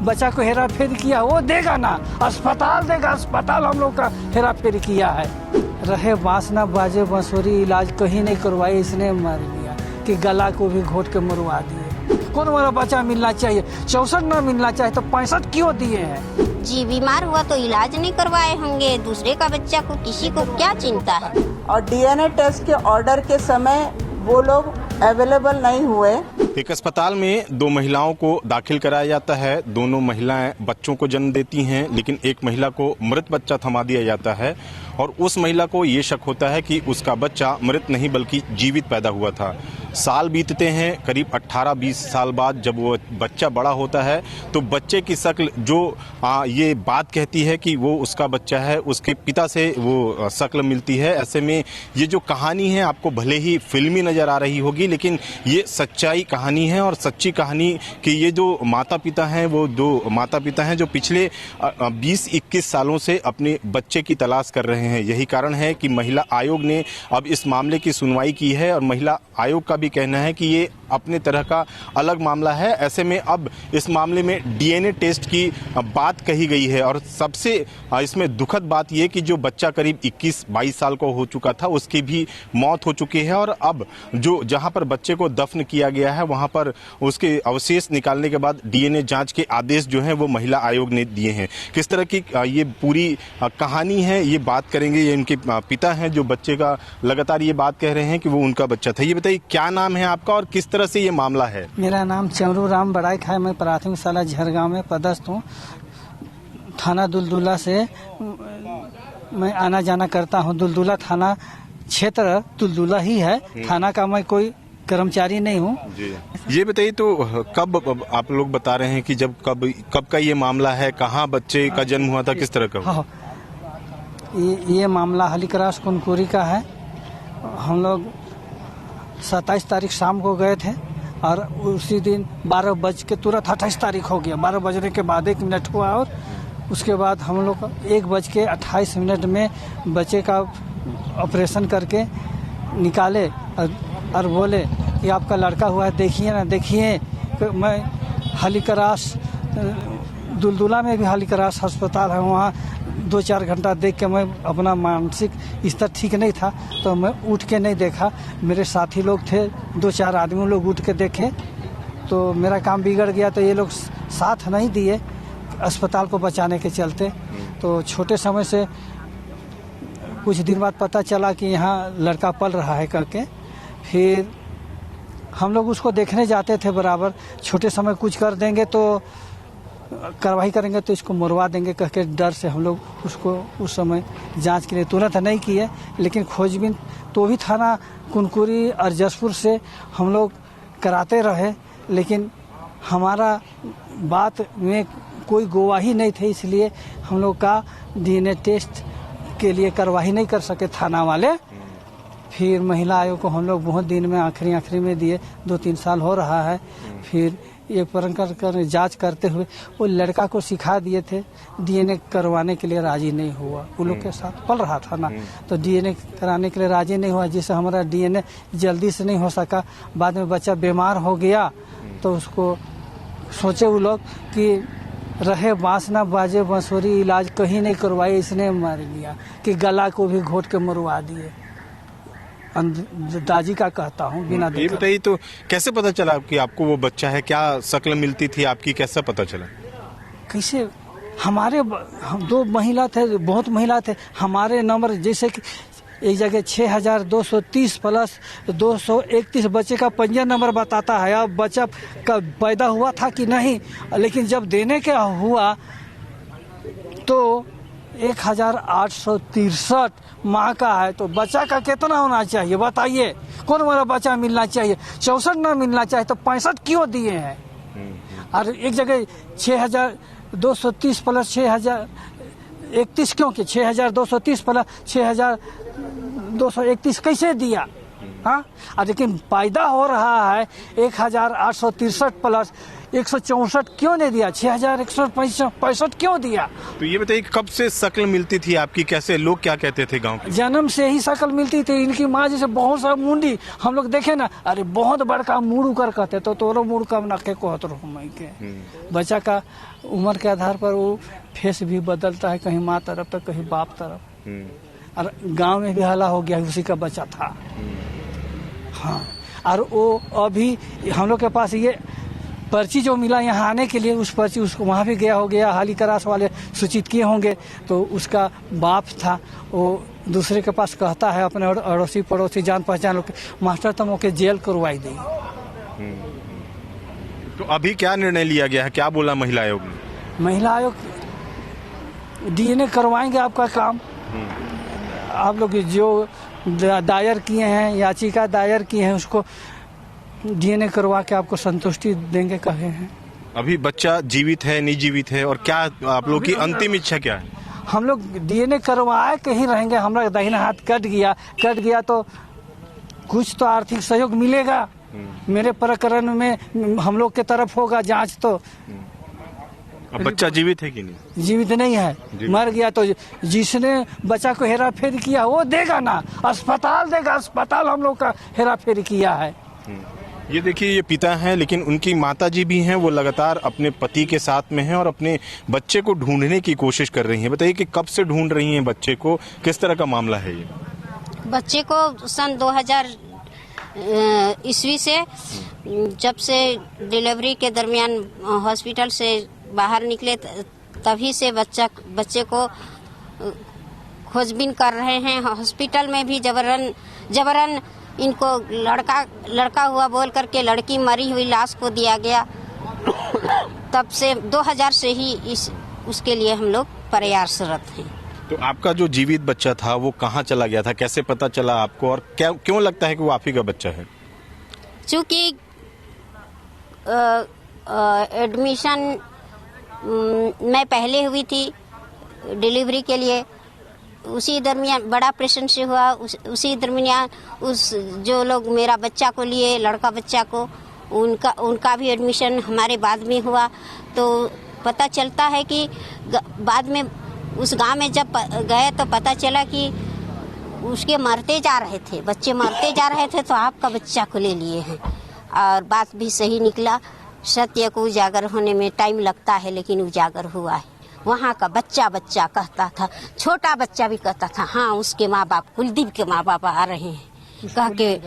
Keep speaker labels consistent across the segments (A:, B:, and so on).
A: बच्चा को हेरा फेरी किया वो देगा ना, अस्पताल देगा, अस्पताल हम लोग का हेरा फेरी किया है। रहे बांस ना बाजे बांसुरी, इलाज कहीं नहीं करवाई, इसने मार दिया कि गला को भी घोट के मरवा दिए। कौन वाला बच्चा मिलना चाहिए, 64 ना मिलना चाहिए तो 65 क्यों दिए हैं?
B: जी बीमार हुआ तो इलाज नहीं करवाए होंगे, दूसरे का बच्चा को किसी को क्या चिंता है।
C: और डीएनए टेस्ट के ऑर्डर के समय वो लोग अवेलेबल नहीं हुए।
D: एक अस्पताल में 2 महिलाओं को दाखिल कराया जाता है। दोनों महिलाएं बच्चों को जन्म देती हैं, लेकिन एक महिला को मृत बच्चा थमा दिया जाता है और उस महिला को ये शक होता है कि उसका बच्चा मृत नहीं बल्कि जीवित पैदा हुआ था। साल बीतते हैं, करीब 18-20 साल बाद जब वो बच्चा बड़ा होता है तो बच्चे की शक्ल जो ये बात कहती है कि वो उसका बच्चा है, उसके पिता से वो शक्ल मिलती है। ऐसे में ये जो कहानी है आपको भले ही फिल्मी नजर आ रही होगी, लेकिन ये सच्चाई कहानी है और सच्ची कहानी कि ये जो माता पिता हैं वो 2 माता पिता हैं जो पिछले 20-21 सालों से अपने बच्चे की तलाश कर रहे हैं। यही कारण है कि महिला आयोग ने अब इस मामले की सुनवाई की है और महिला आयोग का भी कहना है कि ये अपने तरह का अलग मामला है। ऐसे में अब इस मामले में डीएनए टेस्ट की बात कही गई है और सबसे इसमें दुखद बात यह कि जो बच्चा करीब 21-22 साल का हो चुका था उसकी भी मौत हो चुकी है और अब जो जहां पर बच्चे को दफन किया गया है वहां पर उसके अवशेष निकालने के बाद डीएनए जांच के आदेश जो हैं वो महिला आयोग ने दिए हैं। किस तरह की ये पूरी कहानी है ये बात करेंगे। ये इनके पिता हैं जो बच्चे का लगातार ये बात कह रहे हैं कि वो उनका बच्चा था। ये बताइए क्या नाम है आपका और किस तरह से ये मामला है?
A: मेरा नाम चमरू राम बड़ाइक है। मैं प्राथमिक शाला झरगांव में पदस्थ हूँ। थाना दुलदुला से मैं आना जाना करता हूँ। दुलदुला थाना क्षेत्र दुलदुला ही है, थाना का मैं कोई कर्मचारी नहीं हूँ।
D: ये बताइए तो कब आप लोग बता रहे हैं कि जब कब का ये मामला है, कहाँ बच्चे का जन्म हुआ था, किस तरह का?
A: हाँ, ये मामला हलीक्रास कुनकुरी का है। हम लोग 27 तारीख शाम को गए थे और उसी दिन 12 बज के तुरंत 28 तारीख हो गया। 12 बजने के बाद 1 मिनट हुआ और उसके बाद हम लोग 1:28 में बच्चे का ऑपरेशन करके निकाले और बोले कि आपका लड़का हुआ है, देखिए ना देखिए। मैं हलीक्रास दुलदुला में भी हलीक्रास अस्पताल है, वहाँ 2-4 घंटा देख के मैं अपना मानसिक स्तर ठीक नहीं था तो मैं उठ के नहीं देखा। मेरे साथी लोग थे, 2-4 आदमी लोग उठ के देखे तो मेरा काम बिगड़ गया। तो ये लोग साथ नहीं दिए अस्पताल को बचाने के चलते। तो छोटे समय से कुछ दिन बाद पता चला कि यहाँ लड़का पल रहा है करके, फिर हम लोग उसको देखने जाते थे बराबर। छोटे समय कुछ कर देंगे तो कार्रवाई करेंगे तो इसको मरवा देंगे कह के डर से हम लोग उसको उस समय जांच के लिए तुरंत नहीं किए। लेकिन खोजबीन तो भी थाना कुनकुरी और जसपुर से हम लोग कराते रहे, लेकिन हमारा बात में कोई गवाही नहीं थे, इसलिए हम लोग का डीएनए टेस्ट के लिए कार्रवाई नहीं कर सके थाना वाले। फिर महिला आयोग को हम लोग बहुत दिन में आखिरी में दिए, 2-3 साल हो रहा है। फिर ये कर जांच करते हुए वो लड़का को सिखा दिए थे, डीएनए करवाने के लिए राजी नहीं हुआ। वो लोग के साथ पल रहा था ना, तो डीएनए कराने के लिए राजी नहीं हुआ, जिससे हमारा डीएनए जल्दी से नहीं हो सका। बाद में बच्चा बीमार हो गया तो उसको सोचे वो लोग कि रहे बांस ना बाजे बांसुरी, इलाज कहीं नहीं करवाई, इसने मार दिया कि गला को भी घोट के मरवा दिए। दाजी का कहता हूँ बिना
D: ये बताइए तो कैसे पता चला कि आपको वो बच्चा है? क्या शक्ल मिलती थी आपकी, कैसा पता चला?
A: कैसे हमारे हम 2 महिला थे, बहुत महिला थे। हमारे नंबर जैसे कि एक जगह 6230 प्लस 231 बच्चे का पंजीयन नंबर बताता है। अब बच्चा का पैदा हुआ था कि नहीं, लेकिन जब देने के हुआ तो 1863 माह का है। तो बच्चा का कितना होना चाहिए बताइए? कौन वाला बच्चा मिलना चाहिए, 64 ना मिलना चाहिए तो 65 क्यों दिए हैं? और एक जगह 6230 प्लस 6031 क्यों कि 6230 प्लस 6231 कैसे दिया? हाँ, लेकिन पैदा हो रहा है 1863 प्लस 164 क्यों नहीं दिया, 6165 क्यों दिया?
D: तो ये बताइए कि कब से शक्ल मिलती थी आपकी, कैसे लोग क्या कहते थे गांव के?
A: जन्म से ही शक्ल मिलती थी। इनकी माँ जैसे बहुत सा मुंडी हम लोग देखे ना, अरे बहुत बड़का मुड़ कर कहते तो तोरो मुड़ कम नखे को के। बच्चा का उम्र के आधार पर वो फेस भी बदलता है, कहीं माँ तरफ तो कहीं बाप तरफ। और गांव में भी हल्ला हो गया, उसी का बच्चा था। हाँ, और वो अभी हम लोग के पास ये पर्ची जो मिला यहाँ आने के लिए, उस पर्ची उसको वहाँ भी गया हो गया, हाली क्रास वाले सूचित किए होंगे, तो उसका बाप था, वो दूसरे के पास कहता है अपने अड़ोसी पड़ोसी जान पहचान लोग, मास्टर तुम ओके जेल करवाई दी।
D: तो अभी क्या निर्णय लिया गया है, क्या बोला महिला आयोग ने?
A: महिला आयोग DNA करवाएंगे आपका काम। आप लोग जो दायर किए हैं, याचिका दायर किए हैं, उसको DNA करवा के आपको संतुष्टि देंगे कहे हैं।
D: अभी बच्चा जीवित है, नहीं जीवित है, और क्या आप लोग की अंतिम इच्छा क्या है?
A: हम लोग DNA करवाए के ही रहेंगे। हमारा दाहिना हाथ कट गया तो कुछ तो आर्थिक सहयोग मिलेगा। मेरे प्रकरण में हम लोग के तरफ होगा जांच। तो
D: अब बच्चा जीवित है कि नहीं?
A: जीवित नहीं है, मर गया। तो जिसने बच्चा को हेरा फेरी किया वो देगा ना, अस्पताल देगा। अस्पताल हम लोग का हेरा फेरी किया है।
D: ये देखिए, ये पिता हैं, लेकिन उनकी माताजी भी हैं, वो लगातार अपने पति के साथ में हैं और अपने बच्चे को ढूंढने की कोशिश कर रही हैं। बताइए कि कब से ढूंढ रही हैं बच्चे को, किस तरह का मामला है ये?
B: बच्चे को सन 2000 ईस्वी से, जब से डिलीवरी के दरमियान हॉस्पिटल से बाहर निकले तभी से बच्चे को खोजबीन कर रहे हैं। हॉस्पिटल में भी जबरन इनको लड़का हुआ बोल करके लड़की मरी हुई लाश को दिया गया। तब से 2000 से ही उसके लिए हम लोग प्रयासरत हैं।
D: तो आपका जो जीवित बच्चा था वो कहाँ चला गया था, कैसे पता चला आपको, और क्यों लगता है कि वो आप ही का बच्चा है?
B: चूँकि एडमिशन मैं पहले हुई थी डिलीवरी के लिए, उसी दरमियान बड़ा ऑपरेशन से हुआ। उसी दरमियान उस जो लोग मेरा बच्चा को लिए, लड़का बच्चा को, उनका भी एडमिशन हमारे बाद में हुआ। तो पता चलता है कि बाद में उस गांव में जब गए तो पता चला कि उसके मरते जा रहे थे, बच्चे मरते जा रहे थे, तो आपका बच्चा को ले लिए हैं। और बात भी सही निकला। सत्य को उजागर होने में टाइम लगता है, लेकिन उजागर हुआ है। वहाँ का बच्चा कहता था, छोटा बच्चा भी कहता था, हाँ उसके माँ बाप, कुलदीप के माँ बाप आ रहे हैं कह के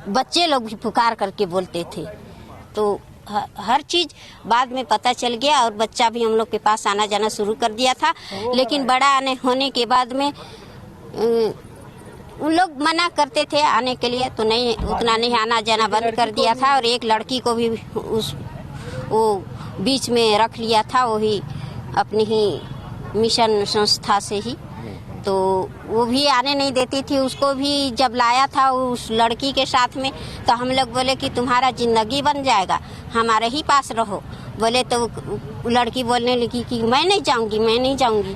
B: बच्चे लोग भी पुकार करके बोलते थे। तो हर चीज बाद में पता चल गया और बच्चा भी हम लोग के पास आना जाना शुरू कर दिया था। लेकिन बड़ा आने होने के बाद में उन लोग मना करते थे आने के लिए, तो नहीं, उतना नहीं आना जाना बंद कर दिया था। और एक लड़की को भी वो बीच में रख लिया था, वही अपनी ही मिशन संस्था से ही, तो वो भी आने नहीं देती थी। उसको भी जब लाया था उस लड़की के साथ में, तो हम लोग बोले कि तुम्हारा जिंदगी बन जाएगा, हमारे ही पास रहो। बोले तो लड़की बोलने लगी कि मैं नहीं जाऊंगी।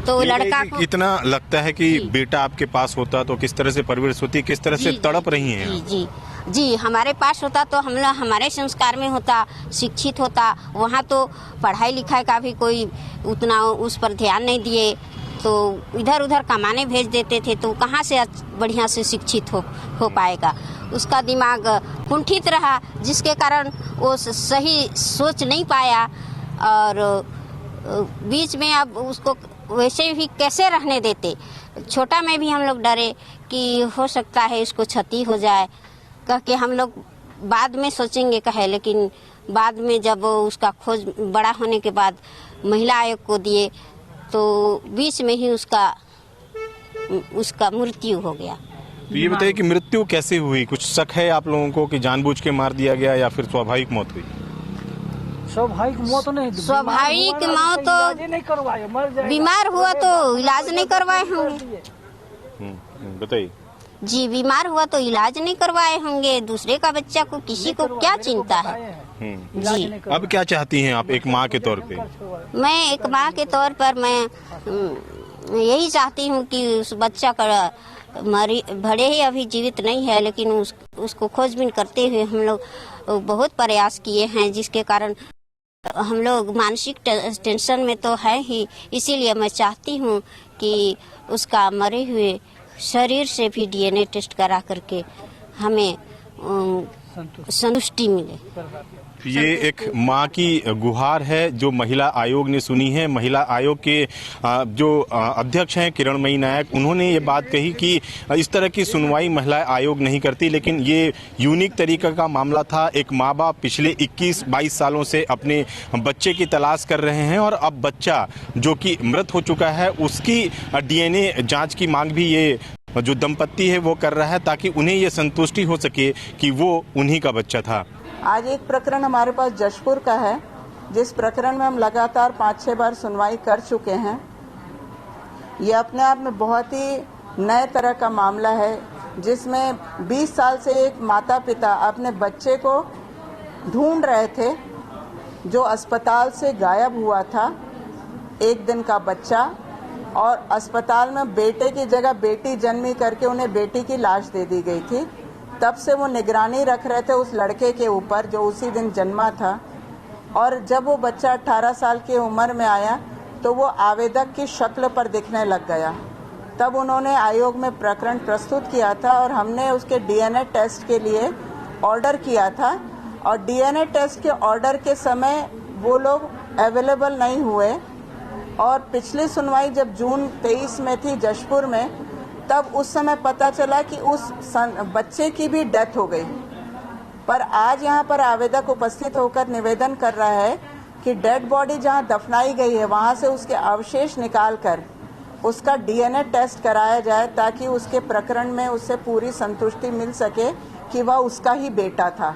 B: तो लड़का को
D: इतना लगता है कि बेटा आपके पास होता तो किस तरह से परवरिश होती, किस तरह से तड़प रही हैं?
B: जी हमारे पास होता तो हम लोग हमारे संस्कार में होता, शिक्षित होता। वहाँ तो पढ़ाई लिखाई का भी कोई उतना उस पर ध्यान नहीं दिए, तो इधर उधर कमाने भेज देते थे। तो कहाँ से बढ़िया से शिक्षित हो पाएगा? उसका दिमाग कुंठित रहा, जिसके कारण वो सही सोच नहीं पाया। और बीच में अब उसको वैसे भी कैसे रहने देते। छोटा में भी हम लोग डरे कि हो सकता है इसको क्षति हो जाए कह के हम लोग बाद में सोचेंगे कहे। लेकिन बाद में जब उसका खोज बड़ा होने के बाद महिला आयोग को दिए, तो बीच में ही उसका मृत्यु हो गया।
D: तो ये बताइए कि मृत्यु कैसे हुई, कुछ शक है आप लोगों को कि जानबूझ के मार दिया गया या फिर स्वाभाविक मौत हुई?
A: स्वाभाविक मौत नहीं,
B: स्वाभाविक मौत तो
A: नहीं करवाए, मर जाएगा।
B: बीमार हुआ तो इलाज नहीं करवाए होंगे।
D: बताइए।
B: जी, बीमार हुआ तो इलाज नहीं करवाए होंगे। दूसरे का बच्चा को किसी को क्या चिंता है? जी,
D: अब क्या चाहती हैं आप एक माँ के तौर पे?
B: मैं एक माँ के तौर पर मैं यही चाहती हूँ कि उस बच्चा का भले ही अभी जीवित नहीं है, लेकिन उसको खोजबीन करते हुए हम लोग बहुत प्रयास किए हैं, जिसके कारण हम लोग मानसिक टेंशन में तो है ही। इसीलिए मैं चाहती हूँ कि उसका मरे हुए शरीर से भी डीएनए टेस्ट करा करके हमें संतुष्टि मिले।
D: ये एक मां की गुहार है जो महिला आयोग ने सुनी है। महिला आयोग के जो अध्यक्ष हैं किरणमयी नायक, उन्होंने ये बात कही कि इस तरह की सुनवाई महिला आयोग नहीं करती, लेकिन ये यूनिक तरीका का मामला था। एक माँ बाप पिछले 21-22 सालों से अपने बच्चे की तलाश कर रहे हैं और अब बच्चा जो कि मृत हो चुका है उसकी डीएनए जांच की मांग भी ये जो दंपत्ति है वो कर रहा है, ताकि उन्हें ये संतुष्टि हो सके कि वो उन्हीं का बच्चा था।
C: आज एक प्रकरण हमारे पास जशपुर का है, जिस प्रकरण में हम लगातार 5-6 बार सुनवाई कर चुके हैं। ये अपने आप में बहुत ही नए तरह का मामला है, जिसमें 20 साल से एक माता पिता अपने बच्चे को ढूंढ रहे थे, जो अस्पताल से गायब हुआ था, 1 दिन का बच्चा, और अस्पताल में बेटे की जगह बेटी जन्मी करके उन्हें बेटी की लाश दे दी गई थी। तब से वो निगरानी रख रहे थे उस लड़के के ऊपर जो उसी दिन जन्मा था। और जब वो बच्चा 18 साल की उम्र में आया तो वो आवेदक की शक्ल पर दिखने लग गया। तब उन्होंने आयोग में प्रकरण प्रस्तुत किया था और हमने उसके डीएनए टेस्ट के लिए ऑर्डर किया था। और डीएनए टेस्ट के ऑर्डर के समय वो लोग अवेलेबल नहीं हुए। और पिछली सुनवाई जब जून 23 में थी जशपुर में, तब उस समय पता चला कि उस बच्चे की भी डेथ हो गई। पर आज यहाँ पर आवेदक उपस्थित होकर निवेदन कर रहा है कि डेड बॉडी जहाँ दफनाई गई है वहाँ से उसके अवशेष निकालकर उसका डीएनए टेस्ट कराया जाए, ताकि उसके प्रकरण में उससे पूरी संतुष्टि मिल सके कि वह उसका ही बेटा था।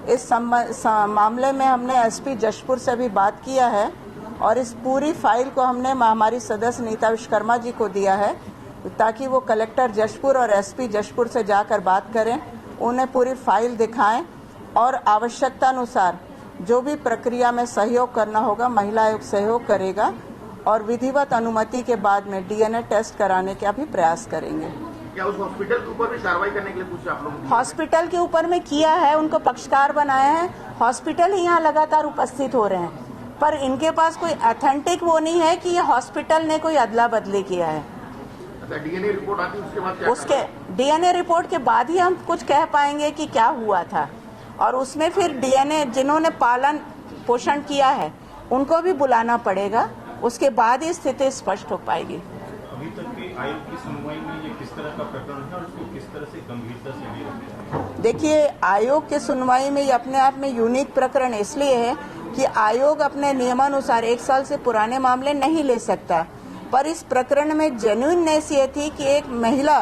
C: इस मामले में हमने एसपी जशपुर से भी बात किया है और इस पूरी फाइल को हमने हमारी सदस्य नीता विश्वकर्मा जी को दिया है, ताकि वो कलेक्टर जशपुर और एसपी जशपुर से जाकर बात करें, उन्हें पूरी फाइल दिखाएं और आवश्यकता अनुसार जो भी प्रक्रिया में सहयोग करना होगा महिला आयोग सहयोग करेगा और विधिवत अनुमति के बाद में डीएनए टेस्ट कराने का भी प्रयास करेंगे।
E: क्या उस हॉस्पिटल के ऊपर भी कार्रवाई करने के लिए कुछ आप लोग?
C: हॉस्पिटल के ऊपर में किया है, उनको पक्षकार बनाया है। हॉस्पिटल ही यहाँ लगातार उपस्थित हो रहे हैं, पर इनके पास कोई ऑथेंटिक वो नहीं है कि ये हॉस्पिटल ने कोई अदला बदली किया है।
E: डीएनए रिपोर्ट आती है उसके बाद क्या?
C: उसके डीएनए रिपोर्ट के बाद ही हम कुछ कह पाएंगे कि क्या हुआ था। और उसमें फिर डीएनए जिन्होंने पालन पोषण किया है उनको भी बुलाना पड़ेगा, उसके बाद ही स्थिति स्पष्ट हो पाएगी।
D: अभी तक के आयोग की सुनवाई में ये किस तरह का प्रकरण है और इसको किस तरह से गंभीरता से ले रखा है?
C: देखिए, आयोग की सुनवाई में ये अपने आप में यूनिक प्रकरण इसलिए है कि आयोग अपने नियमानुसार 1 साल से पुराने मामले नहीं ले सकता। पर इस प्रकरण में जेन्युइननेस ये थी कि एक महिला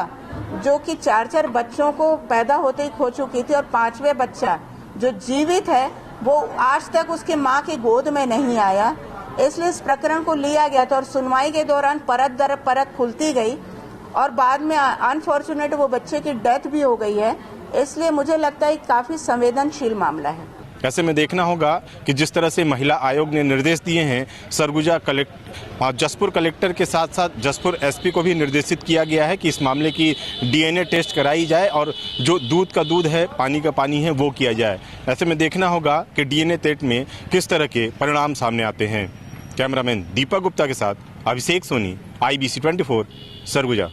C: जो कि 4 बच्चों को पैदा होते ही खो चुकी थी और 5वें बच्चा जो जीवित है वो आज तक उसके माँ की गोद में नहीं आया, इसलिए इस प्रकरण को लिया गया था। और सुनवाई के दौरान परत दर परत खुलती गई और बाद में अनफॉर्चुनेट वो बच्चे की डेथ भी हो गई है। इसलिए मुझे लगता है काफी संवेदनशील मामला है।
D: ऐसे में देखना होगा कि जिस तरह से महिला आयोग ने निर्देश दिए हैं, सरगुजा जसपुर कलेक्टर के साथ साथ जसपुर एसपी को भी निर्देशित किया गया है कि इस मामले की डीएनए टेस्ट कराई जाए और जो दूध का दूध है, पानी का पानी है, वो किया जाए। ऐसे में देखना होगा कि डीएनए टेस्ट में किस तरह के परिणाम सामने आते हैं। कैमरामैन दीपक गुप्ता के साथ अभिषेक सोनी, IBC 24, सरगुजा।